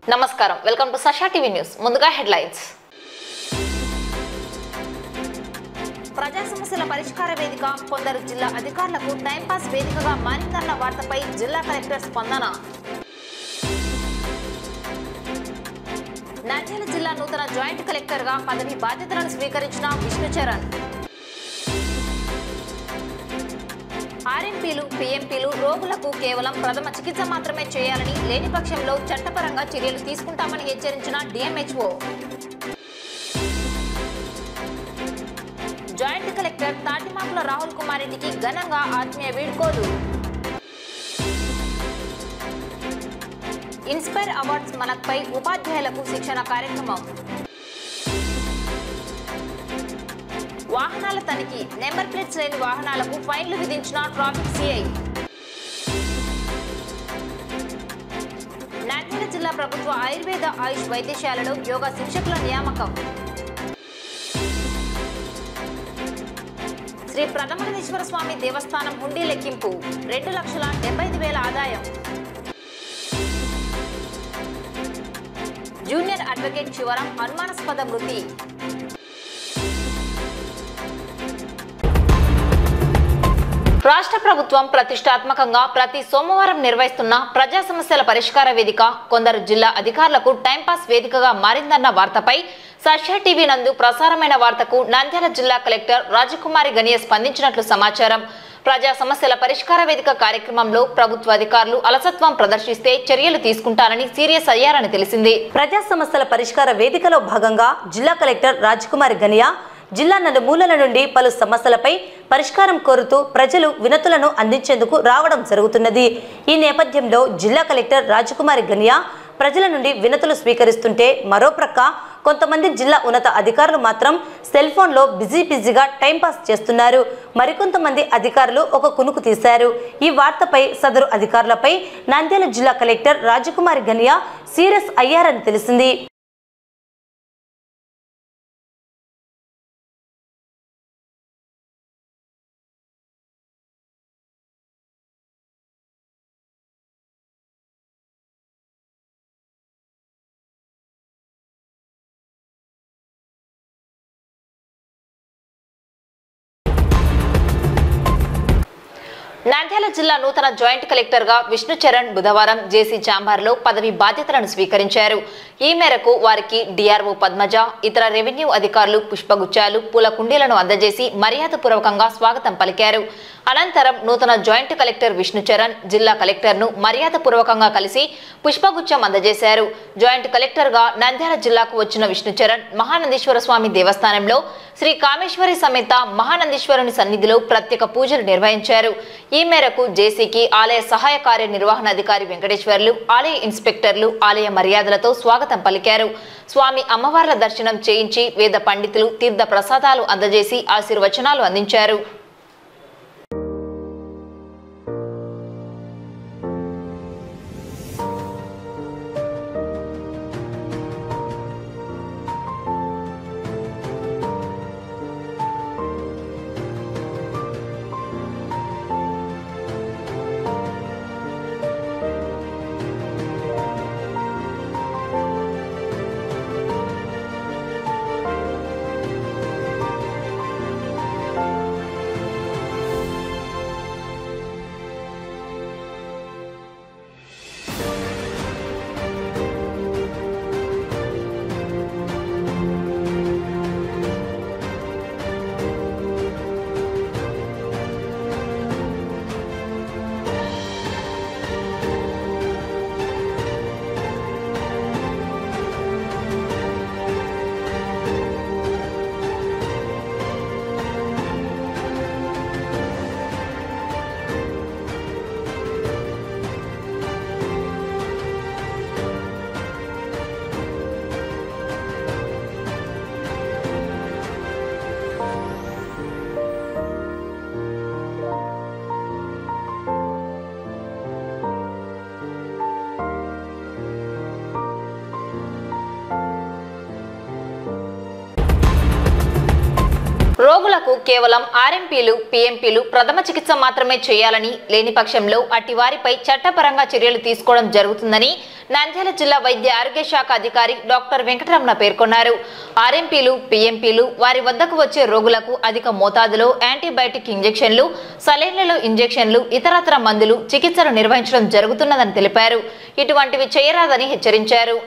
నమస్కారం welcome to Sasha TV news ముందుగా headlines ప్రజా సమస్యల పరిష్కార వేదిక కొందరు జిల్లా అధికారులకు టైం పాస్ వేదికగా మారిందన్న వార్తపై జిల్లా కలెక్టర్ స్పందన నంద్యాల జిల్లా నూతన జాయింట్ కలెక్టర్ గా పదవి బాధ్యతలను స్వీకరించిన విష్ణుచరణ్ ఆర్ఎంపీలు పీఎంపీలు రోగులకు కేవలం ప్రథమ చికిత్స మాత్రమే చేయాలని లేని పక్షంలో చట్టపరంగా చర్యలు తీసుకుంటామని హెచ్చరించిన DMHO joint collector Tatimakula Rahul Kumar రెడ్డికి ఘనంగా ఆత్మీయ వీడ్కోలు ఇన్స్పైర్ అవార్డ్స్ మనపై ఉపాధ్యాయులకు శిక్షణ కార్యక్రమం వాహనాల తనిఖీ నెంబర్ ప్లేట్స్ లేని వాహనాలకు ఫైన్లు విధించిన ట్రాఫిక్ సిఐ నంద్యాల జిల్లా ప్రభుత్వ ఆయుర్వేద ఆయుష్ వైద్యశాలలో యోగా శిక్షకుల నియామకం శ్రీ ప్రథమలింగేశ్వర స్వామి దేవస్థానం హుండీ లెక్కింపు 2,75,000 ఆదాయం జూనియర్ అడ్వకేట్ శివరాం అనుమానాస్పద మృతి రాష్ట్ర ప్రభుత్వం ప్రతిష్టాత్మకంగా ప్రతి సోమవారం నిర్వహిస్తున్న ప్రజా సమస్యల పరిష్కార వేదిక కొందరు జిల్లా అధికారులకు టైంపాస్ వేదికగా మారిందన్న వార్తపై సషా టీవీ నందు ప్రసారమైన వార్తకు నంద్యాల జిల్లా కలెక్టర్ రాజకుమారి గనియ స్పందించినట్లు సమాచారం. ప్రజా సమస్యల పరిష్కార వేదిక కార్యక్రమంలో ప్రభుత్వ అధికారులు అలసత్వం ప్రదర్శిస్తే చర్యలు తీసుకుంటారని సీరియస్ అయ్యారని తెలిసింది. ప్రజా సమస్యల పరిష్కార వేదికలో భాగంగా జిల్లా కలెక్టర్ రాజకుమారి గనియ జిల్లా నలుమూలల నుండి పలు సమస్యలపై పరిష్కారం కోరుతూ ప్రజలు వినతులను అందించేందుకు రావడం జరుగుతున్నది. ఈ నేపథ్యంలో జిల్లా కలెక్టర్ రాజకుమారి గనియ ప్రజల నుండి వినతులు స్వీకరిస్తుంటే మరో ప్రక్క కొంతమంది జిల్లా ఉన్నత అధికారులు మాత్రం సెల్ ఫోన్లో బిజీగా టైంపాస్ చేస్తున్నారు. మరికొంతమంది అధికారులు ఒక కునుకు తీశారు. ఈ వార్తపై సదరు అధికారులపై నంద్యాల జిల్లా కలెక్టర్ రాజకుమారి గనియ సీరియస్ అయ్యారని తెలిసింది. నంద్యాల జిల్లా నూతన జాయింట్ కలెక్టర్ గా విష్ణుచరణ్ బుధవారం జేసీ చాంబార్లో పదవి బాధ్యతలను స్వీకరించారు. ఈ మేరకు వారికి డిఆర్ఓ పద్మజ, ఇతర రెవెన్యూ అధికారులు పుష్పగుచ్చాలు, పూల కుండీలను అందజేసి మర్యాదపూర్వకంగా స్వాగతం పలికారు. అనంతరం నూతన జాయింట్ కలెక్టర్ విష్ణుచరణ్ జిల్లా కలెక్టర్ను మర్యాదపూర్వకంగా కలిసి పుష్పగుచ్చం అందజేశారు. జాయింట్ కలెక్టర్ గా నంద్యాల జిల్లాకు వచ్చిన విష్ణుచరణ్ మహానందీశ్వర స్వామి దేవస్థానంలో శ్రీ కామేశ్వరి సమేత మహానందీశ్వరుని సన్నిధిలో ప్రత్యేక పూజలు నిర్వహించారు. ఈ మేరకు జేసీకి ఆలయ సహాయ కార్యనిర్వహణాధికారి వెంకటేశ్వర్లు, ఆలయ ఇన్స్పెక్టర్లు ఆలయ మర్యాదలతో స్వాగతం పలికారు. స్వామి అమ్మవార్ల దర్శనం చేయించి వేద పండితులు తీర్థ ప్రసాదాలు అందజేసి ఆశీర్వచనాలు అందించారు. రోగులకు కేవలం ఆర్ఎంపీలు పీఎంపీలు ప్రథమ చికిత్స మాత్రమే చేయాలని లేని పక్షంలో అట్టి వారిపై చట్టపరంగా చర్యలు తీసుకోవడం జరుగుతుందని నంద్యాల జిల్లా వైద్య ఆరోగ్య శాఖ అధికారి డాక్టర్ వెంకటరమణ పేర్కొన్నారు. ఆర్ఎంపీలు, పీఎంపీలు వారి వద్దకు వచ్చే రోగులకు అధిక మోతాదులో యాంటీబయాటిక్ ఇంజెక్షన్లు, సలైన్లలో ఇంజెక్షన్లు, ఇతరత్ర మందులు, చికిత్సలు నిర్వహించడం జరుగుతున్నదని తెలిపారు. ఇటువంటివి చేయరాదని హెచ్చరించారు.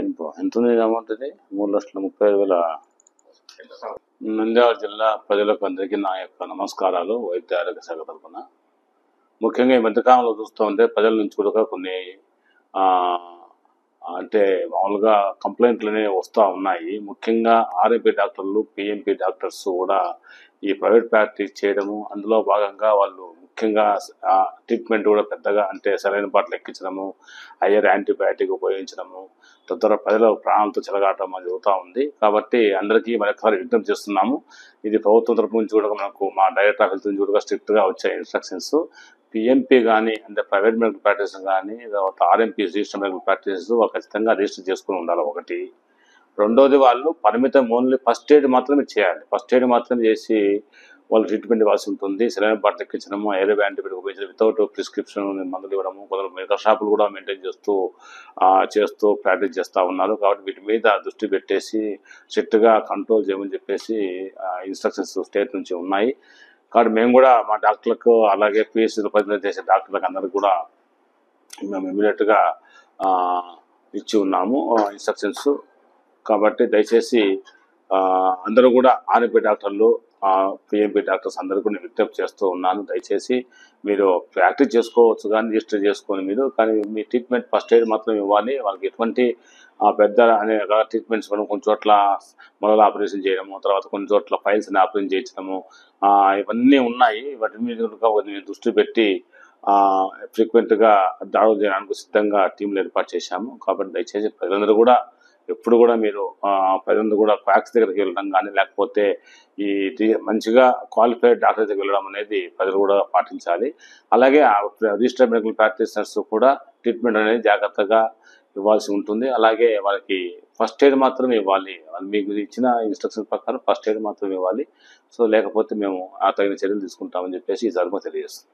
ఎంత అమౌంట్ ఇది? 3,30,000. నంద్యాల జిల్లా ప్రజలకు అందరికీ నా యొక్క నమస్కారాలు. వైద్య ఆరోగ్య శాఖ తరఫున ముఖ్యంగా ఈ మధ్యకాలంలో చూస్తూ ఉంటే ప్రజల నుంచి కూడా కొన్ని అంటే మామూలుగా కంప్లైంట్లు అనేవి వస్తూ ఉన్నాయి. ముఖ్యంగా ఆర్ఎంపీ డాక్టర్లు, పిఎంపీ డాక్టర్స్ కూడా ఈ ప్రైవేట్ ప్రాక్టీస్ చేయడము, అందులో భాగంగా వాళ్ళు ముఖ్యంగా ట్రీట్మెంట్ కూడా పెద్దగా అంటే సరైన పాటలు ఎక్కించడము, హయ్యర్ యాంటీబయాటిక్ ఉపయోగించడము, తద్వారా ప్రజల ప్రాణాలతో చెలగాటం జరుగుతూ ఉంది. కాబట్టి అందరికీ మరొకసారి విజ్ఞప్తి చేస్తున్నాము. ఇది ప్రభుత్వం తరపు నుంచి కూడా మనకు మా డైరెక్టర్ ఆఫ్ హెల్త్ నుంచి కూడా స్ట్రిక్ట్గా వచ్చే ఇన్స్ట్రక్షన్స్. పిఎంపీ కానీ అంటే ప్రైవేట్ మెడికల్ ప్రాక్టీస్ కానీ తర్వాత ఆర్ఎంపీ రిజిస్టర్ మెడికల్ ప్రాక్టీసెస్ వాళ్ళు ఖచ్చితంగా రిజిస్టర్ చేసుకుని ఉండాలి. ఒకటి. రెండోది వాళ్ళు పరిమితం ఓన్లీ ఫస్ట్ ఎయిడ్ మాత్రమే చేయాలి. ఫస్ట్ ఎయిడ్ మాత్రమే చేసి వాళ్ళు ట్రీట్మెంట్ ఇవ్వాల్సి ఉంటుంది. సరైన పాటలు ఎక్కించడము, ఐరవ్ యాంటీబయాటిక్ ఉపయోగించడం, వితౌట్ ప్రిస్క్రిప్షన్ మందులు ఇవ్వడము, కొందరు మెడికల్ షాపులు కూడా మెయింటైన్ చేస్తూ ప్రాక్టీస్ చేస్తూ ఉన్నారు. కాబట్టి వీటి మీద దృష్టి పెట్టేసి స్ట్రిక్ట్గా కంట్రోల్ చేయమని చెప్పేసి ఇన్స్ట్రక్షన్స్ స్టేట్ నుంచి ఉన్నాయి. కాబట్టి మేము కూడా మా డాక్టర్లకు అలాగే పిఎస్సీలో ప్రతినిధి చేసే డాక్టర్లకు అందరికి కూడా మేము ఇమీడియట్గా ఇచ్చి ఉన్నాము ఇన్స్ట్రక్షన్స్. కాబట్టి దయచేసి అందరూ కూడా ఆర్ఎంపీ డాక్టర్లు, పిఎంపీ డాక్టర్స్ అందరికీ నేను విజ్ఞప్తి చేస్తూ ఉన్నాను. దయచేసి మీరు ప్రాక్టీస్ చేసుకోవచ్చు కానీ రిజిస్టర్ చేసుకొని మీరు, కానీ మీ ట్రీట్మెంట్ ఫస్ట్ ఎయిడ్ మాత్రం ఇవ్వాలి. వాళ్ళకి ఎటువంటి పెద్ద అనే ట్రీట్మెంట్స్ మనం కొన్ని చోట్ల మొదలు ఆపరేషన్ చేయడము, తర్వాత కొన్ని చోట్ల ఫైల్స్ అని ఆపరేషన్ చేయించడము ఇవన్నీ ఉన్నాయి. వాటి మీద దృష్టి పెట్టి ఫ్రీక్వెంట్గా దాడులు చేయడానికి సిద్ధంగా టీంలు ఏర్పాటు చేశాము. కాబట్టి దయచేసి ప్రజలందరూ కూడా ఎప్పుడు కూడా మీరు ప్రజలందరూ కూడా క్వాక్స్ దగ్గరికి వెళ్ళడం కానీ లేకపోతే ఈ మంచిగా క్వాలిఫైడ్ డాక్టర్ దగ్గరికి వెళ్ళడం అనేది ప్రజలు కూడా పాటించాలి. అలాగే రిజిస్టర్డ్ మెడికల్ ప్రాక్టీషనర్స్ కూడా ట్రీట్మెంట్ అనేది జాగ్రత్తగా ఇవ్వాల్సి ఉంటుంది. అలాగే వాళ్ళకి ఫస్ట్ ఎయిడ్ మాత్రం ఇవ్వాలి. మీకు ఇచ్చిన ఇన్స్ట్రక్షన్ ప్రకారం ఫస్ట్ ఎయిడ్ మాత్రం ఇవ్వాలి. సో లేకపోతే మేము తగిన చర్యలు తీసుకుంటామని చెప్పేసి ఈ సందర్భంగా తెలియజేస్తాం.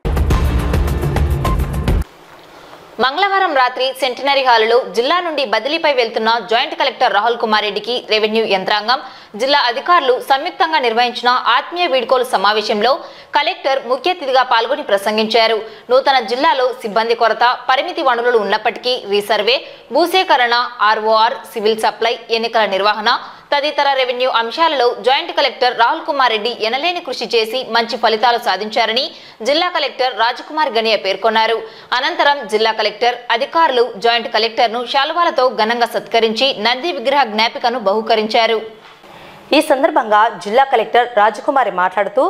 మంగళవారం రాత్రి సెంటినరీ హాలులో జిల్లా నుండి బదిలీపై వెళ్తున్న జాయింట్ కలెక్టర్ రాహుల్ కుమార్ రెడ్డికి రెవెన్యూ యంత్రాంగం, జిల్లా అధికారులు సంయుక్తంగా నిర్వహించిన ఆత్మీయ వీడ్కోలు సమావేశంలో కలెక్టర్ ముఖ్య అతిథిగా పాల్గొని ప్రసంగించారు. నూతన జిల్లాలో సిబ్బంది కొరత, పరిమితి వనరులు ఉన్నప్పటికీ రీసర్వే, భూసేకరణ, ఆర్ఓఆర్, సివిల్ సప్లై, ఎన్నికల నిర్వహణ తదితర రెవెన్యూ అంశాలలో జాయింట్ కలెక్టర్ రాహుల్ కుమార్ రెడ్డి ఎనలేని కృషి చేసి మంచి ఫలితాలు సాధించారని జిల్లా కలెక్టర్ రాజకుమార్ గనియా పేర్కొన్నారు. అనంతరం జిల్లా కలెక్టర్, అధికారులు జాయింట్ కలెక్టర్ను శాలువాలతో ఘనంగా సత్కరించి నంది విగ్రహ జ్ఞాపికను బహూకరించారు. ఈ సందర్భంగా జిల్లా కలెక్టర్ రాజకుమారి మాట్లాడుతూ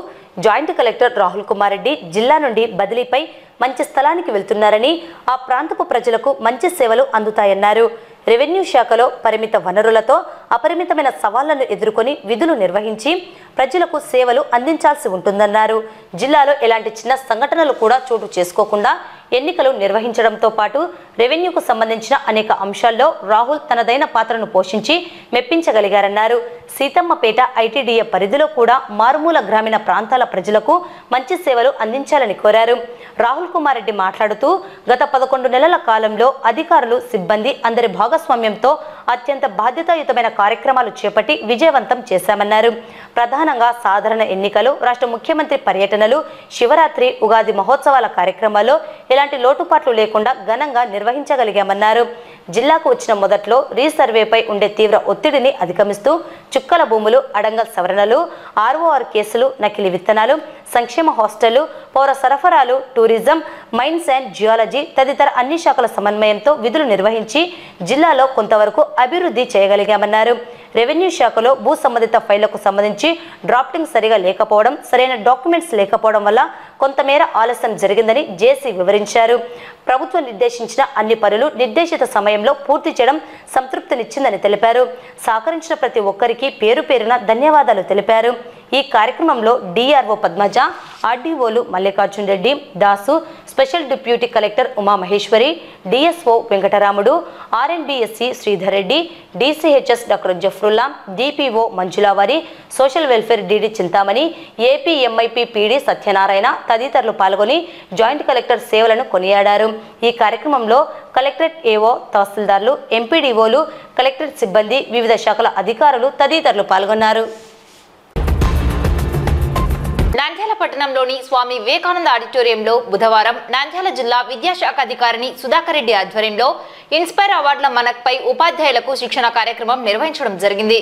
జాయింట్ కలెక్టర్ రాహుల్ కుమార్ రెడ్డి జిల్లా నుండి బదిలీపై మంచి స్థలానికి వెళ్తున్నారని, ఆ ప్రాంతపు ప్రజలకు మంచి సేవలు అందుతాయన్నారు. రెవెన్యూ శాఖలో పరిమిత వనరులతో అపరిమితమైన సవాళ్లను ఎదుర్కొని విధులు నిర్వహించి ప్రజలకు సేవలు అందించాల్సి ఉంటుందన్నారు. జిల్లాలో ఎలాంటి చిన్న సంఘటనలు కూడా చోటు చేసుకోకుండా ఎన్నికలు నిర్వహించడంతో పాటు రెవెన్యూకు సంబంధించిన అనేక అంశాల్లో రాహుల్ తనదైన పాత్రను పోషించి మెప్పించగలిగారన్నారు. సీతమ్మపేట ఐటీడీఏ పరిధిలో కూడా మారుమూల గ్రామీణ ప్రాంతాల ప్రజలకు మంచి సేవలు అందించాలని కోరారు. రాహుల్ కుమార్ రెడ్డి మాట్లాడుతూ గత 11 నెలల కాలంలో అధికారులు, సిబ్బంది అందరి భాగస్వామ్యంతో అత్యంత బాధ్యతాయుతమైన కార్యక్రమాలు చేపట్టి విజయవంతం చేశామన్నారు. ప్రధానంగా సాధారణ ఎన్నికలు, రాష్ట్ర ముఖ్యమంత్రి పర్యటనలు, శివరాత్రి, ఉగాది మహోత్సవాల కార్యక్రమాల్లో ఎలాంటి లోటుపాట్లు లేకుండా ఘనంగా నిర్వహించగలిగామన్నారు. జిల్లాకు వచ్చిన మొదట్లో రీసర్వేపై ఉండే తీవ్ర ఒత్తిడిని అధిగమిస్తూ చుక్కల భూములు, అడంగల్ సవరణలు, ఆర్ఓఆర్ కేసులు, నకిలీ విత్తనాలు, సంక్షేమ హాస్టళ్లు, పౌర సరఫరాలు, టూరిజం, మైన్స్ అండ్ జియాలజీ తదితర అన్ని శాఖల సమన్వయంతో విధులు నిర్వహించి జిల్లాలో కొంతవరకు అభివృద్ధి చేయగలిగామన్నారు. రెవెన్యూ శాఖలో భూ సంబంధిత ఫైళ్లకు సంబంధించి డ్రాఫ్టింగ్ సరిగా లేకపోవడం, సరైన డాక్యుమెంట్స్ లేకపోవడం వల్ల కొంతమేర ఆలస్యం జరిగిందని జేసీ వివరించారు. ప్రభుత్వం నిర్దేశించిన అన్ని పనులు నిర్దేశిత సమయంలో పూర్తి చేయడం సంతృప్తినిచ్చిందని తెలిపారు. సహకరించిన ప్రతి ఒక్కరికి పేరు పేరున ధన్యవాదాలు తెలిపారు. ఈ కార్యక్రమంలో డిఆర్ఓ పద్మజ, ఆర్డీఓలు Mallikarjun Reddy, Dasu, special deputy collector Umamaheswari, DSO Venkataramudu, R N B S C Sridhar Reddy, DCHS doctor Jafrulla, DPO Manjulavari, social welfare DD Chintamani, AP MIP PD Satyanarayana తదితరులు పాల్గొని జాయింట్ కలెక్టర్ సేవలను కొనియాడారు. ఈ కార్యక్రమంలో కలెక్టరేట్ ఏఓ, తహసీల్దార్లు, ఎంపీడీఓలు, కలెక్టరేట్ సిబ్బంది, వివిధ శాఖల అధికారులు తదితరులు పాల్గొన్నారు. నంద్యాల పట్టణంలోని స్వామి వివేకానంద ఆడిటోరియంలో బుధవారం నంద్యాల జిల్లా విద్యాశాఖ అధికారిని సుధాకర్ రెడ్డి ఆధ్వర్యంలో ఇన్స్పైర్ అవార్డుల మనక్పై ఉపాధ్యాయులకు శిక్షణ కార్యక్రమం నిర్వహించడం జరిగింది.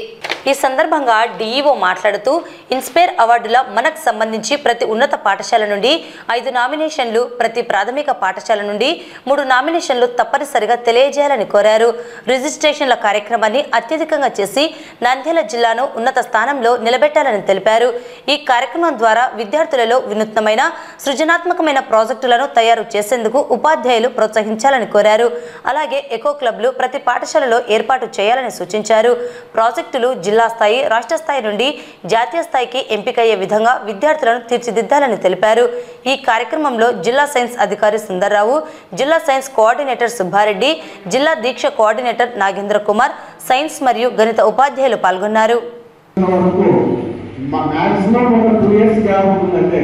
ఈ సందర్భంగా డిఈఓ మాట్లాడుతూ ఇన్స్పైర్ అవార్డుల మనకు సంబంధించి ప్రతి ఉన్నత పాఠశాల నుండి 5 నామినేషన్లు, ప్రతి ప్రాథమిక పాఠశాల నుండి 3 నామినేషన్లు తప్పనిసరిగా తెలియజేయాలని కోరారు. రిజిస్ట్రేషన్ల కార్యక్రమాన్ని అత్యధికంగా చేసి నంద్యాల జిల్లాను ఉన్నత స్థానంలో నిలబెట్టాలని తెలిపారు. ఈ కార్యక్రమం ద్వారా విద్యార్థులలో వినూత్నమైన సృజనాత్మకమైన ప్రాజెక్టులను తయారు చేసేందుకు ఉపాధ్యాయులు ప్రోత్సహించాలని కోరారు. అలాగే ఎకో క్లబ్లు ప్రతి పాఠశాలలో ఏర్పాటు చేయాలని సూచించారు. ప్రాజెక్టులు జిల్లా స్థాయి, రాష్ట్ర స్థాయి నుండి జాతీయ స్థాయికి ఎంపికయ్యే విధంగా విద్యార్థులను తీర్చిదిద్దాలని తెలిపారు. ఈ కార్యక్రమంలో జిల్లా సైన్స్ అధికారి సుందర్రావు, జిల్లా సైన్స్ కోఆర్డినేటర్ సుబ్బారెడ్డి, జిల్లా దీక్ష కోఆర్డినేటర్ నాగేంద్ర కుమార్, సైన్స్ మరియు గణిత ఉపాధ్యాయులు పాల్గొన్నారు. మాక్సిమం ఒక 2 years గ్యాప్ ఉంటుందంటే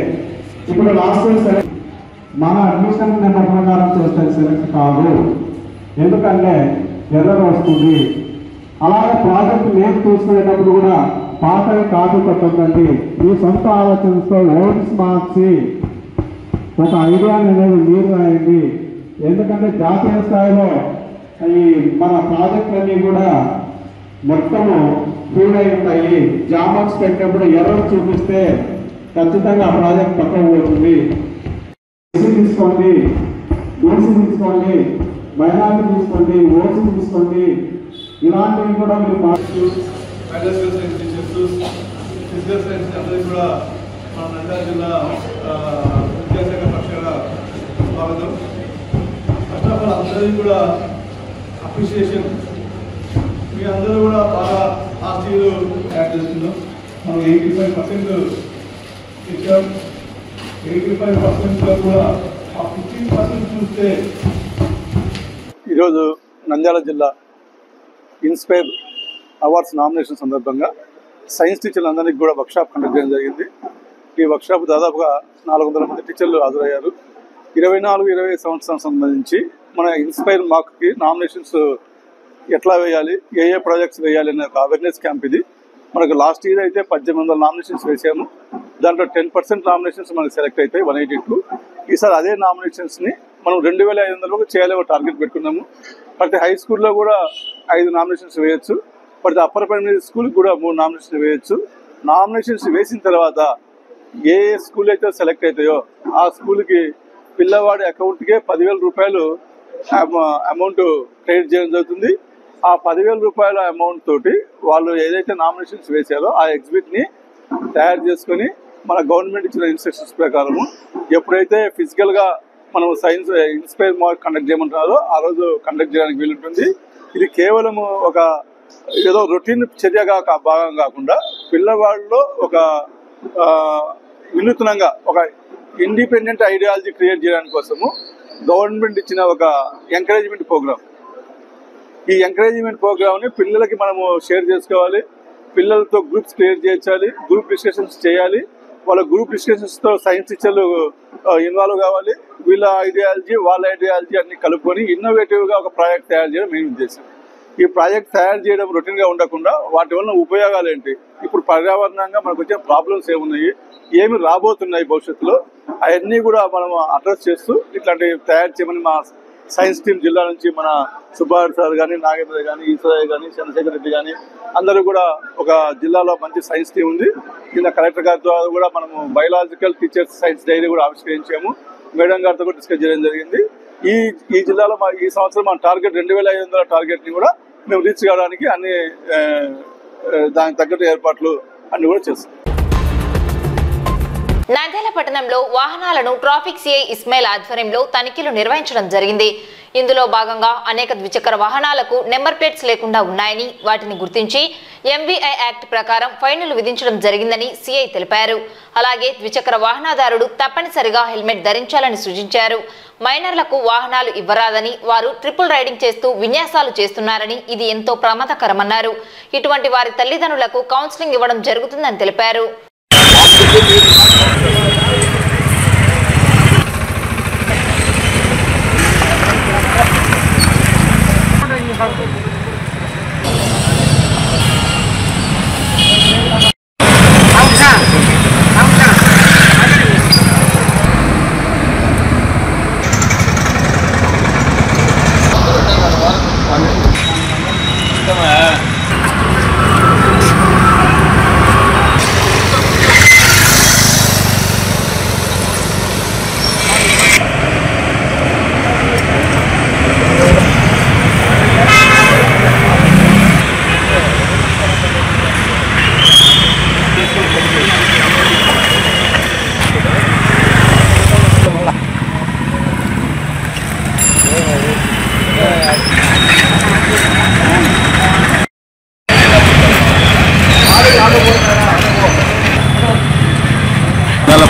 ఇప్పుడు లాస్ట్ ఇయర్ మన అడ్మిషన్ నెంబర్ ప్రకారం చేస్తే సెలెక్ట్ కాదు, ఎందుకంటే ఎర్రర్ వస్తుంది. అలాగే ప్రాజెక్ట్ నేమ్ చూసుకునేటప్పుడు కూడా పాతవి కాపీ కొట్టండి. మీ సొంత ఆలోచనతో ఓన్స్ మార్చి ఒక ఐడియా అనేది మీరు రాయండి. ఎందుకంటే జాతీయ స్థాయిలో ఈ మన ప్రాజెక్టులన్నీ కూడా మొత్తము ఫీడ్ అయి ఉంటాయి. జామర్స్ పెట్టినప్పుడు ఎర్రర్ చూపిస్తే ఖచ్చితంగా ఆ ప్రాజెక్ట్ పక్కకు పోతుంది. తీసుకోండి, ఓసీ తీసుకోండి, మైనారిటీ తీసుకోండి, ఓసీ తీసుకోండి, ఇలాంటివి కూడా మీరు ఫిజికల్ సైన్స్ అందరికీ కూడా మన నంద్యాల జిల్లా విద్యాశాఖ పక్షాన స్వాగతం. ఫస్ట్ ఆఫ్ ఆల్ అందరికీ కూడా అప్రిషియేషన్. మీ అందరూ కూడా బాగా లాస్ట్ ఇయర్ యాడ్ చేస్తున్నాం. మనం 85% ఇచ్చాం. 85%లో కూడా ఆ 15% చూస్తే ఈరోజు నంద్యాల జిల్లా ఇన్స్పైర్ అవార్డ్స్ నామినేషన్ సందర్భంగా సైన్స్ టీచర్లందరికీ కూడా వర్క్షాప్ కండక్ట్ చేయడం జరిగింది. ఈ వర్క్షాప్ దాదాపుగా 400 మంది టీచర్లు హాజరయ్యారు. 24-25 సంవత్సరం సంబంధించి మన ఇన్స్పైర్ మార్క్కి నామినేషన్స్ ఎట్లా వేయాలి, ఏ ప్రాజెక్ట్స్ వేయాలి అనే ఒక అవేర్నెస్ క్యాంప్ ఇది. మనకు లాస్ట్ ఇయర్ అయితే 1800 నామినేషన్స్ వేసాము. దాంట్లో 10% నామినేషన్స్ మనకు సెలెక్ట్ అవుతాయి, 182. ఈసారి అదే నామినేషన్స్ని మనం 2500 చేయాలని ఒక టార్గెట్ పెట్టుకున్నాము. ప్రతి హై స్కూల్లో కూడా 5 నామినేషన్స్ వేయచ్చు. ప్రతి అప్పర్ ప్రైమరీ స్కూల్కి కూడా 3 నామినేషన్స్ వేయచ్చు. నామినేషన్స్ వేసిన తర్వాత ఏ స్కూల్ అయితే సెలెక్ట్ అవుతాయో ఆ స్కూల్కి పిల్లవాడి అకౌంట్కే 10,000 రూపాయలు అమౌంట్ క్రెడిట్ చేయడం జరుగుతుంది. ఆ 10,000 రూపాయల అమౌంట్ తోటి వాళ్ళు ఏదైతే నామినేషన్స్ వేసారో ఆ ఎగ్జిబిట్ని తయారు చేసుకొని మన గవర్నమెంట్ ఇచ్చిన ఇన్స్ట్రక్షన్స్ ప్రకారము ఎప్పుడైతే ఫిజికల్గా మనం సైన్స్ ఇన్స్పైర్ మార్క్ కండక్ట్ చేయమంటున్నారో ఆ రోజు కండక్ట్ చేయడానికి వీలుంటుంది. ఇది కేవలము ఒక ఏదో రొటీన్ చర్యగా భాగం కాకుండా పిల్లవాళ్ళలో ఒక వినూత్నంగా ఒక ఇండిపెండెంట్ ఐడియాలజీ క్రియేట్ చేయడానికి కోసము గవర్నమెంట్ ఇచ్చిన ఒక ఎంకరేజ్మెంట్ ప్రోగ్రామ్. ఈ ఎంకరేజ్మెంట్ ప్రోగ్రామ్ని పిల్లలకి మనము షేర్ చేసుకోవాలి. పిల్లలతో గ్రూప్స్ క్రియేట్ చేయించాలి, గ్రూప్ డిస్కషన్స్ చేయాలి. వాళ్ళ గ్రూప్ డిస్కషన్స్తో సైన్స్ టీచర్లు ఇన్వాల్వ్ కావాలి. వీళ్ళ ఐడియాలజీ వాళ్ళ ఐడియాలజీ అన్ని కలుపుకొని ఇన్నోవేటివ్గా ఒక ప్రాజెక్ట్ తయారు చేయడం మెయిన్ ఉద్దేశం. ఈ ప్రాజెక్ట్ తయారు చేయడం రొటీన్గా ఉండకుండా వాటి వల్ల ఉపయోగాలు ఏంటి, ఇప్పుడు పర్యావరణంగా మనకు వచ్చే ప్రాబ్లమ్స్ ఏమున్నాయి, ఏమి రాబోతున్నాయి భవిష్యత్తులో, అవన్నీ కూడా మనం అడ్రస్ చేస్తూ ఇట్లాంటివి తయారు చేయమని మా సైన్స్ టీం జిల్లా నుంచి మన సుబ్బారెడ్డి సార్ కానీ, నాగేంద్ర కానీ, ఈశ్వరయ్య కానీ, చంద్రశేఖర్ రెడ్డి కానీ అందరూ కూడా ఒక జిల్లాలో మంచి సైన్స్ టీం ఉంది. కింద కలెక్టర్ గారి ద్వారా కూడా మనము బయలాజికల్ టీచర్స్ సైన్స్ డైరీ కూడా ఆవిష్కరించాము. మేడం గారితో కూడా డిస్కస్ చేయడం జరిగింది. ఈ జిల్లాలో ఈ సంవత్సరం మన టార్గెట్ 2500 టార్గెట్ని కూడా మేము రీచ్ కావడానికి అన్ని దానికి తగ్గట్టు ఏర్పాట్లు అన్ని కూడా చేస్తాం. నంద్యాల పట్టణంలో వాహనాలను ట్రాఫిక్ సిఐ ఇస్మాయిల్ ఆధ్వర్యంలో తనిఖీలు నిర్వహించడం జరిగింది. ఇందులో భాగంగా అనేక ద్విచక్ర వాహనాలకు నెంబర్ ప్లేట్స్ లేకుండా ఉన్నాయని, వాటిని గుర్తించి ఎంవీఐ యాక్ట్ ప్రకారం ఫైన్లు విధించడం జరిగిందని సిఐ తెలిపారు. అలాగే ద్విచక్ర వాహనదారుడు తప్పనిసరిగా హెల్మెట్ ధరించాలని సూచించారు. మైనర్లకు వాహనాలు ఇవ్వరాదని, వారు ట్రిపుల్ రైడింగ్ చేస్తూ విన్యాసాలు చేస్తున్నారని, ఇది ఎంతో ప్రమాదకరమన్నారు. ఇటువంటి వారి తల్లిదండ్రులకు కౌన్సిలింగ్ ఇవ్వడం జరుగుతుందని తెలిపారు.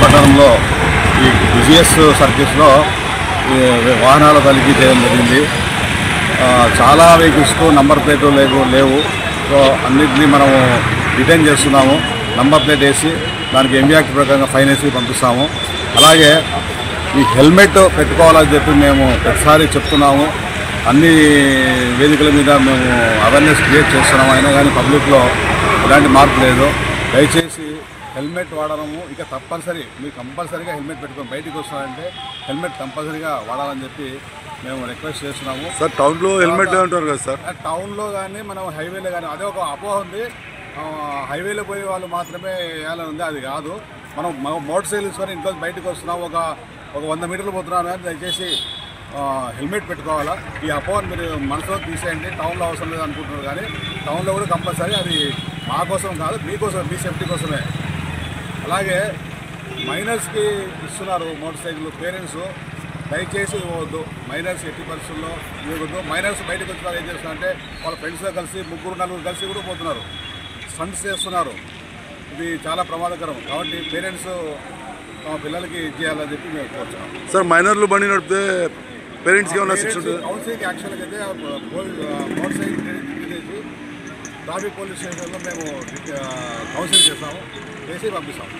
పట్టణంలో ఈ బిజిఎస్ సర్కిల్స్లో వాహనాల తనిఖీ చేయడం జరిగింది. చాలా వెహికల్స్కు నంబర్ ప్లేట్లు లేవు. సో అన్నింటినీ మనము రిటైన్ చేస్తున్నాము. నంబర్ ప్లేట్ వేసి దానికి ఎంవీఐ ప్రకారంగా ఫైన్ వేసి పంపిస్తాము. అలాగే ఈ హెల్మెట్ పెట్టుకోవాలని చెప్పి మేము ప్రతిసారి చెప్తున్నాము. అన్ని వేదికల మీద మేము అవేర్నెస్ క్రియేట్ చేస్తున్నాము. అయినా కానీ పబ్లిక్లో ఎలాంటి మార్పు లేదు. దయచేసి హెల్మెట్ వాడడము ఇక తప్పనిసరి, మీరు కంపల్సరీగా హెల్మెట్ పెట్టుకొని బయటికి వస్తారంటే హెల్మెట్ కంపల్సరీగా వాడాలని చెప్పి మేము రిక్వెస్ట్ చేస్తున్నాము. సార్ టౌన్లో హెల్మెట్ అంటారు కదా సార్, టౌన్లో కానీ మనం హైవేలో కానీ అదే ఒక అపోహ ఉంది. హైవేలో పోయే వాళ్ళు మాత్రమే వేయాలని ఉంది. అది కాదు. మనం మోటార్ సైకిల్ తీసుకొని ఇంట్లో బయటకు వస్తున్నాం, ఒక 100 మీటర్లు పోతున్నాను కానీ దయచేసి హెల్మెట్ పెట్టుకోవాలా. ఈ అపోహను మీరు మనసులో తీసేయండి. టౌన్లో అవసరం లేదు అనుకుంటున్నారు కానీ టౌన్లో కూడా కంపల్సరీ. అది మా కోసం కాదు, మీకోసం, మీ సేఫ్టీ కోసమే. అలాగే మైనర్స్కి ఇస్తున్నారు మోటార్ సైకిల్. పేరెంట్స్ దయచేసి ఇవ్వద్దు. మైనర్స్ ఎట్టి పరిస్థితుల్లో ఇవ్వద్దు. మైనర్స్ బయటకు వచ్చిన ఏం చేస్తున్నారంటే వాళ్ళ ఫ్రెండ్స్తో కలిసి 3-4 కలిసి కూడా పోతున్నారు, స్టంట్స్ చేస్తున్నారు. ఇది చాలా ప్రమాదకరం. కాబట్టి పేరెంట్స్ తమ పిల్లలకి ఇచ్చేయాలని చెప్పి మేము కోరుతున్నాం. సార్ మైనర్లు బండి నడిపితే పేరెంట్స్కి ఏమైనా శిక్ష ఉంటుంది? కౌన్సిలింగ్ యాక్షన్కి అయితే మోటార్ సైకిల్ చేసి ట్రాఫిక్ పోలీస్ స్టేషన్లో మేము కౌన్సిలింగ్ చేస్తాము, చేసి పంపిస్తాము.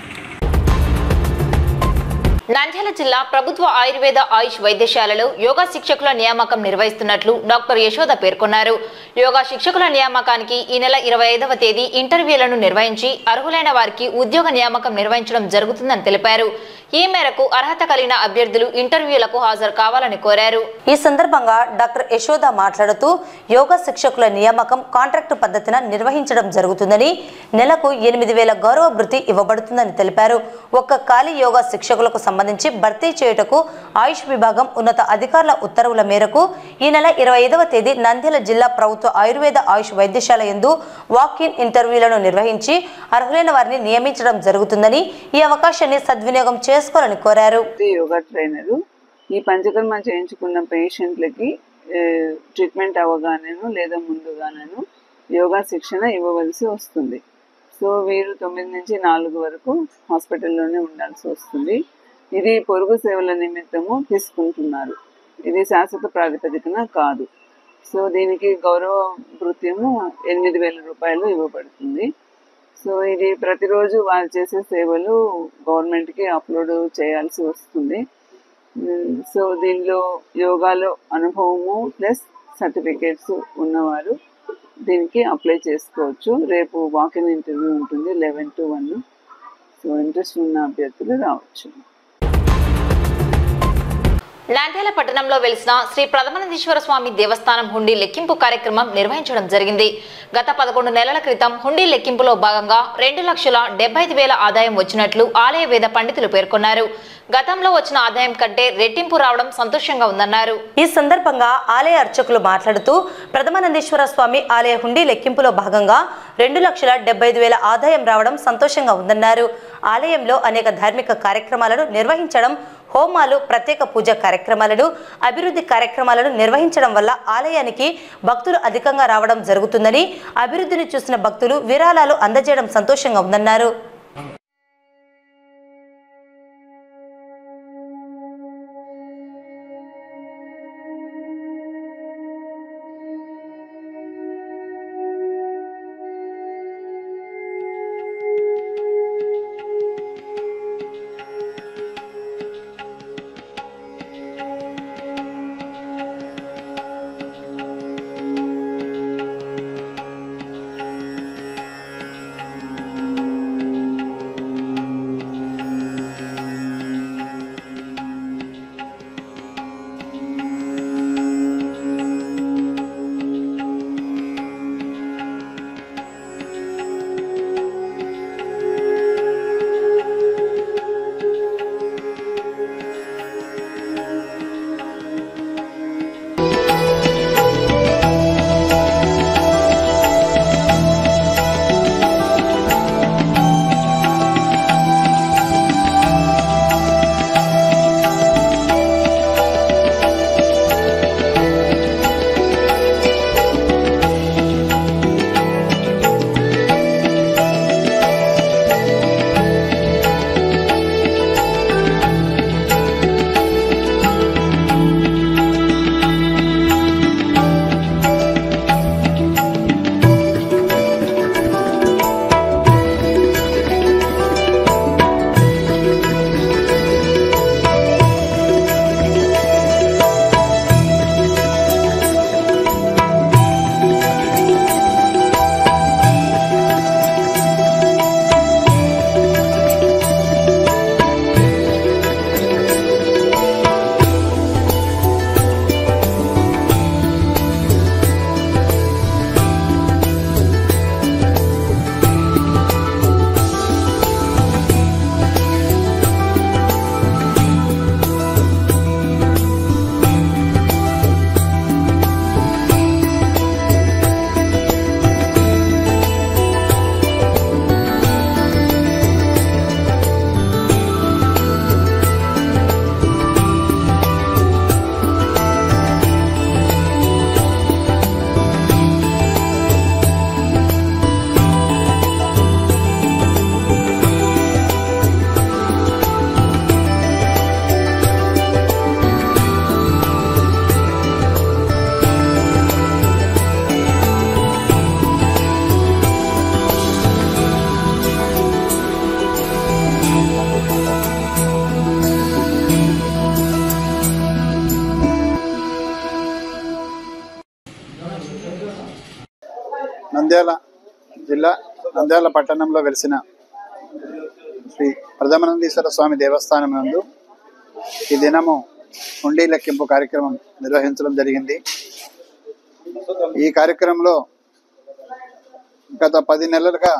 నంద్యాల జిల్లా ప్రభుత్వ ఆయుర్వేద ఆయుష్ వైద్యశాలలో యోగా శిక్షకుల నియామకం నిర్వహిస్తున్నట్లు డాక్టర్ యశోద పేర్కొన్నారు. యోగా శిక్షకుల నియామకానికి ఈ నెల 25వ తేదీ ఇంటర్వ్యూలను నిర్వహించి అర్హులైన వారికి ఉద్యోగ నియామకం నిర్వహించడం జరుగుతుందని తెలిపారు. ఈ మేరకు అర్హత కలిగిన అభ్యర్థులు ఇంటర్వ్యూలకు హాజరు కావాలని కోరారు. ఈ సందర్భంగా డాక్టర్ యశోద మాట్లాడుతూ యోగా శిక్షకుల నియామకం కాంట్రాక్టు పద్ధతిన నిర్వహించడం జరుగుతుందని, నెలకు 8,000 గౌరవ భృతి ఇవ్వబడుతుందని తెలిపారు. ఒక్క ఖాళీ యోగా శిక్షకులకు సంబంధించి భర్తీ చేయుటకు ఆయుష్ విభాగం ఉన్నత అధికారుల ఉత్తర్వుల మేరకు ఈ నెల 25వ తేదీ నంద్యాల జిల్లా ప్రభుత్వ ఆయుర్వేద ఆయుష్ వైద్యశాల యందు వాక్-ఇన్ ఇంటర్వ్యూలను నిర్వహించి అర్హులైన వారిని నియమించడం జరుగుతుందని, ఈ అవకాశాన్ని సద్వినియోగం చేసుకోవాలని కోరారు. యోగా ట్రైనర్ ఈ పంచకర్మ చేయించుకున్న పేషెంట్లకి ట్రీట్మెంట్ అవగానేను లేదా ముందుగానేను యోగా శిక్షణ ఇవ్వవలసి వస్తుంది. సో వీరు 9 నుంచి 4 వరకు హాస్పిటల్లోనే ఉండాల్సి వస్తుంది. ఇది పొరుగు సేవల నిమిత్తము తీసుకుంటున్నారు. ఇది శాశ్వత ప్రాతిపదికన కాదు. సో దీనికి గౌరవ భృత్యము 8,000 రూపాయలు ఇవ్వబడుతుంది. సో ఇది ప్రతిరోజు వాళ్ళు చేసే సేవలు గవర్నమెంట్కి అప్లోడ్ చేయాల్సి వస్తుంది. సో దీనిలో యోగాలో అనుభవము ప్లస్ సర్టిఫికేట్స్ ఉన్నవారు దీనికి అప్లై చేసుకోవచ్చు. రేపు వాక్-ఇన్ ఇంటర్వ్యూ ఉంటుంది 11 to 1. సో ఇంట్రెస్ట్ ఉన్న అభ్యర్థులు రావచ్చు. నంద్యాల పట్టణంలో వెలిసిన శ్రీ ప్రథమానందేశ్వర స్వామి దేవస్థానం హుండీ లెక్కింపు కార్యక్రమం నిర్వహించడం జరిగింది. గత 11 నెలల క్రితం హుండీ లెక్కింపులో భాగంగా 2,75,000 ఆదాయం వచ్చినట్లు ఆలయ వేద పండితులు పేర్కొన్నారు. గతంలో వచ్చిన ఆదాయం కంటే రెట్టింపు రావడం సంతోషంగా ఉందన్నారు. ఈ సందర్భంగా ఆలయ అర్చకులు మాట్లాడుతూ ప్రథమానందేశ్వర స్వామి ఆలయ హుండీ లెక్కింపులో భాగంగా 2,75,000 ఆదాయం రావడం సంతోషంగా ఉందన్నారు. ఆలయంలో అనేక ధార్మిక కార్యక్రమాలను నిర్వహించడం హోమాలు, ప్రత్యేక పూజా కార్యక్రమాలను, అభివృద్ధి కార్యక్రమాలను నిర్వహించడం వల్ల ఆలయానికి భక్తులు అధికంగా రావడం జరుగుతుందని, అభివృద్ధిని చూసిన భక్తులు విరాళాలు అందజేయడం సంతోషంగా ఉందన్నారు. నంద్యాల జిల్లా నంద్యాల పట్టణంలో వెలిసిన శ్రీ ప్రథమానందేశ్వర స్వామి దేవస్థానం నందు ఈ దినము హుండీ లెక్కింపు కార్యక్రమం నిర్వహించడం జరిగింది. ఈ కార్యక్రమంలో గత 10 నెలలుగా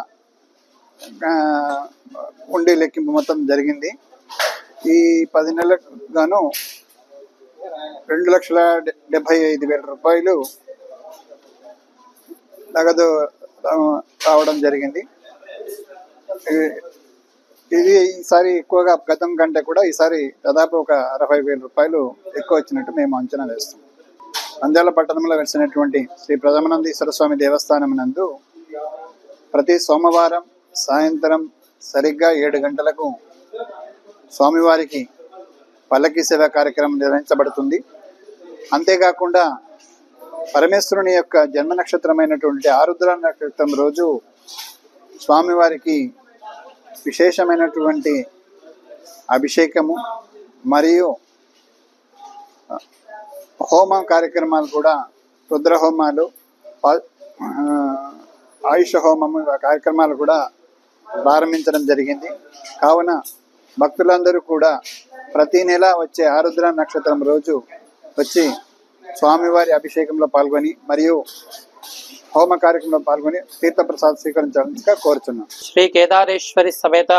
హుండీ లెక్కింపు మొత్తం జరిగింది. ఈ 10 నెలలకు గాను 2,75,000 రూపాయలు నగదు రావడం జరిగింది. ఇది ఈసారి ఎక్కువగా గతం కంటే కూడా ఈసారి దాదాపు ఒక 60,000 రూపాయలు ఎక్కువ వచ్చినట్టు మేము అంచనా వేస్తాం. నంద్యాల పట్టణంలో వెలిసినటువంటి శ్రీ ప్రథమానందేశ్వర స్వామి దేవస్థానం నందు ప్రతి సోమవారం సాయంత్రం సరిగ్గా 7 గంటలకు స్వామివారికి పల్లకి సేవ కార్యక్రమం నిర్వహించబడుతుంది. అంతేకాకుండా పరమేశ్వరుని యొక్క జన్మ నక్షత్రమైనటువంటి ఆరుద్ర నక్షత్రం రోజు స్వామివారికి విశేషమైనటువంటి అభిషేకము మరియు హోమ కార్యక్రమాలు కూడా, రుద్ర హోమాలు, ఆయుష హోమము కార్యక్రమాలు కూడా ప్రారంభించడం జరిగింది. కావున భక్తులందరూ కూడా ప్రతి నెల వచ్చే ఆరుద్ర నక్షత్రం రోజు వచ్చి స్వామివారి అభిషేకంలో పాల్గొని మరియు హోమ కార్యక్రమంలో పాల్గొని తీర్థప్రసాద స్వీకరించాలని కోరుచున్నాం. శ్రీ కేదారేశ్వరి సమేత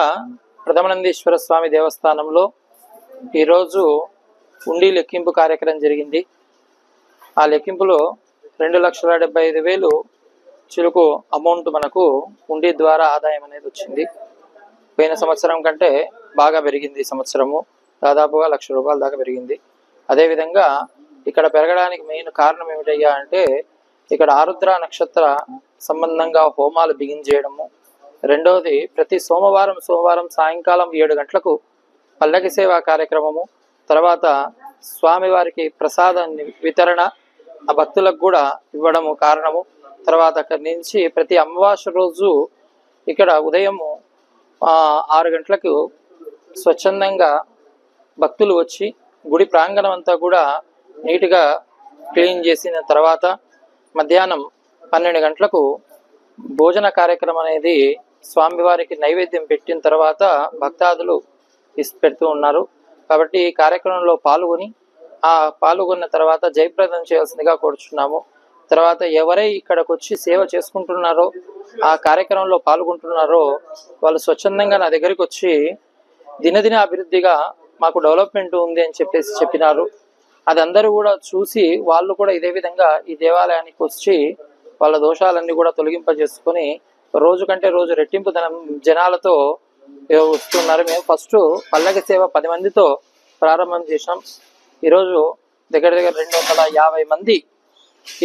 ప్రథమానందేశ్వర స్వామి దేవస్థానంలో ఈరోజు హుండీ లెక్కింపు కార్యక్రమం జరిగింది. ఆ లెక్కింపులో 2,75,000 చిలుకు అమౌంట్ మనకు హుండీ ద్వారా ఆదాయం అనేది వచ్చింది. పోయిన సంవత్సరం కంటే బాగా పెరిగింది ఈ సంవత్సరము. దాదాపుగా 1,00,000 రూపాయల దాకా పెరిగింది. అదేవిధంగా ఇక్కడ పెరగడానికి మెయిన్ కారణం ఏమిటయ్యా అంటే ఇక్కడ ఆరుద్ర నక్షత్ర సంబంధంగా హోమాలు బిగించేయడము. రెండవది ప్రతి సోమవారం సాయంకాలం 7 గంటలకు పల్లకి సేవా కార్యక్రమము, తర్వాత స్వామివారికి ప్రసాద వితరణ ఆ భక్తులకు కూడా ఇవ్వడము కారణము. తర్వాత అక్కడి నుంచి ప్రతి అమావాస్య రోజు ఇక్కడ ఉదయము 6 గంటలకు స్వచ్ఛందంగా భక్తులు వచ్చి గుడి ప్రాంగణం అంతా కూడా నీట్గా క్లీన్ చేసిన తర్వాత మధ్యాహ్నం 12 గంటలకు భోజన కార్యక్రమం అనేది స్వామివారికి నైవేద్యం పెట్టిన తర్వాత భక్తాదులు పెడుతూ ఉన్నారు. కాబట్టి ఈ కార్యక్రమంలో పాల్గొన్న తర్వాత జయప్రదం చేయాల్సిందిగా కోరుచున్నాము. తర్వాత ఎవరై ఇక్కడికి వచ్చి సేవ చేసుకుంటున్నారో ఆ కార్యక్రమంలో పాల్గొంటున్నారో వాళ్ళు స్వచ్ఛందంగా నా దగ్గరికి వచ్చి దినదిన అభివృద్ధిగా మాకు డెవలప్మెంట్ ఉంది అని చెప్పినారు. అది అందరూ కూడా చూసి వాళ్ళు కూడా ఇదే విధంగా ఈ దేవాలయానికి వచ్చి వాళ్ళ దోషాలన్నీ కూడా తొలగింపజేసుకొని రోజు కంటే రోజు రెట్టింపు జనాలతో వస్తున్నారు. మేము ఫస్ట్ పల్లకి సేవ 10 మందితో ప్రారంభం చేసాం. ఈరోజు దగ్గర 250 మంది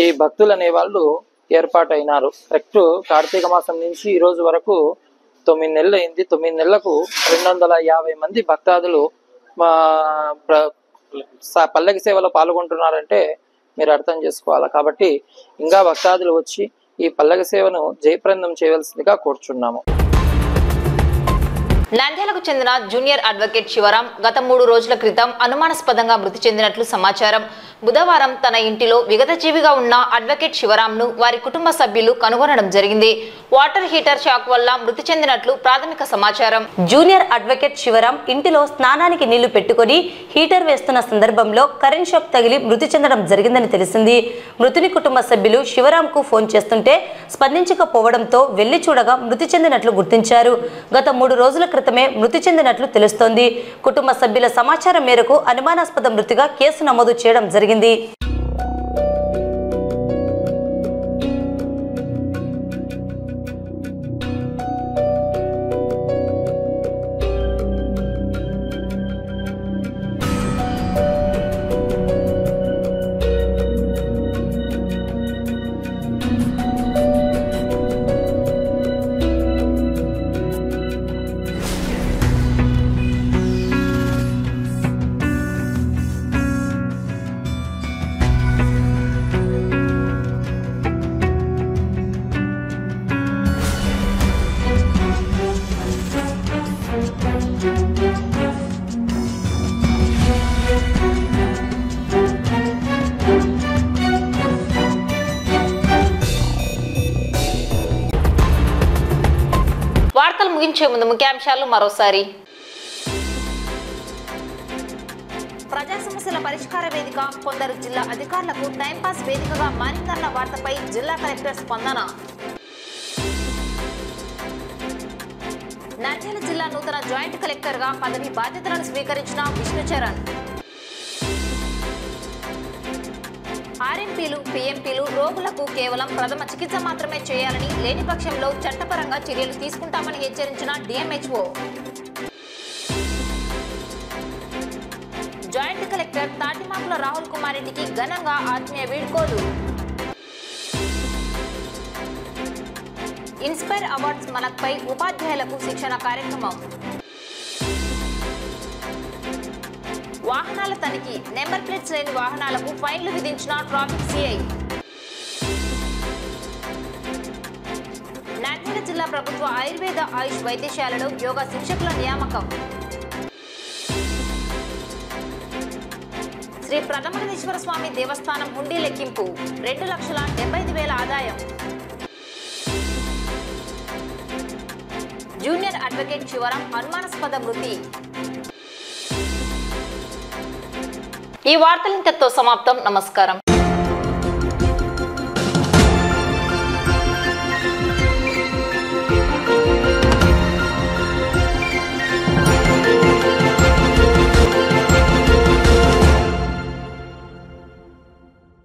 ఈ భక్తులు అనే వాళ్ళు ఏర్పాటు అయినారు. కరెక్ట్ కార్తీక మాసం నుంచి ఈ రోజు వరకు 9 నెలలు అయింది. 9 నెలలకు 250 మంది భక్తాదులు పల్లకి సేవలో పాల్గొంటున్నారంటే మీరు అర్థం చేసుకోవాలి. కాబట్టి ఇంకా భక్తాదులు వచ్చి ఈ పల్లకి సేవను జయప్రదం చేయవలసిందిగా కోరుచున్నాము. నంద్యాలకు చెందిన జూనియర్ అడ్వకేట్ శివరాం గత 3 రోజుల క్రితం అనుమానాస్పదంగా మృతి చెందినట్లు సమాచారం. బుధవారం తన ఇంటిలో విగతజీవిగా ఉన్న అడ్వకేట్ శివరాంను వారి కుటుంబ సభ్యులు కనుగొనడం జరిగింది. వాటర్ హీటర్ షాక్ వల్ల మృతి చెందినట్లు ప్రాథమిక సమాచారం. జూనియర్ అడ్వకేట్ శివరాం ఇంటిలో స్నానానికి నీళ్లు పెట్టుకుని హీటర్ వేస్తున్న సందర్భంలో కరెంట్ షాక్ తగిలి మృతి చెందడం జరిగిందని తెలిసింది. మృతుని కుటుంబ సభ్యులు శివరాంకు ఫోన్ చేస్తుంటే స్పందించకపోవడంతో వెళ్లి చూడగా మృతి చెందినట్లు గుర్తించారు. గత 3 రోజుల క్రితమే మృతి చెందినట్లు తెలుస్తోంది. కుటుంబ సభ్యుల సమాచారం మేరకు అనుమానాస్పద మృతిగా కేసు నమోదు చేయడం జరిగింది. వార్తలు ముగించే ముందు ముఖ్యాంశాలు మరోసారి. ప్రజా సమస్యల పరిష్కార వేదిక కొందరు జిల్లా అధికారులకు టైంపాస్ వేదికగా మారిందన్న వార్తపై జిల్లా కలెక్టర్ స్పందన. నంద్యాల జిల్లా నూతన జాయింట్ కలెక్టర్ గా పదవి బాధ్యతలను స్వీకరించిన విష్ణుచరణ్. ఆర్ఎంపీలు పీఎంపీలు రోగులకు కేవలం ప్రథమ చికిత్స మాత్రమే చేయాలని, లేని పక్షంలో చట్టపరంగా చర్యలు తీసుకుంటామని హెచ్చరించిన DMHO. Joint collector Tatimakula Rahul Kumar రెడ్డికి ఘనంగా ఆత్మీయ వీడ్కోలు. ఇన్స్పైర్ అవార్డ్స్ మనపై ఉపాధ్యాయులకు శిక్షణ కార్యక్రమం. వాహనాల తనిఖీ, నెంబర్ ప్లేట్స్ లేని వాహనాలకు ఫైన్లు విధించిన ట్రాఫిక్ సిఐ. నంద్యాల జిల్లా ప్రభుత్వ ఆయుర్వేద ఆయుష్ వైద్యశాలలో యోగా శిక్షకుల నియామకం. శ్రీ ప్రథమనందీశ్వర స్వామి దేవస్థానం హుండీ లెక్కింపు, 2,75,000 ఆదాయం. జూనియర్ అడ్వకేట్ శివరాం అనుమానాస్పద మృతి. ఈ వార్తలు ఇంతటితో సమాప్తం. నమస్కారం.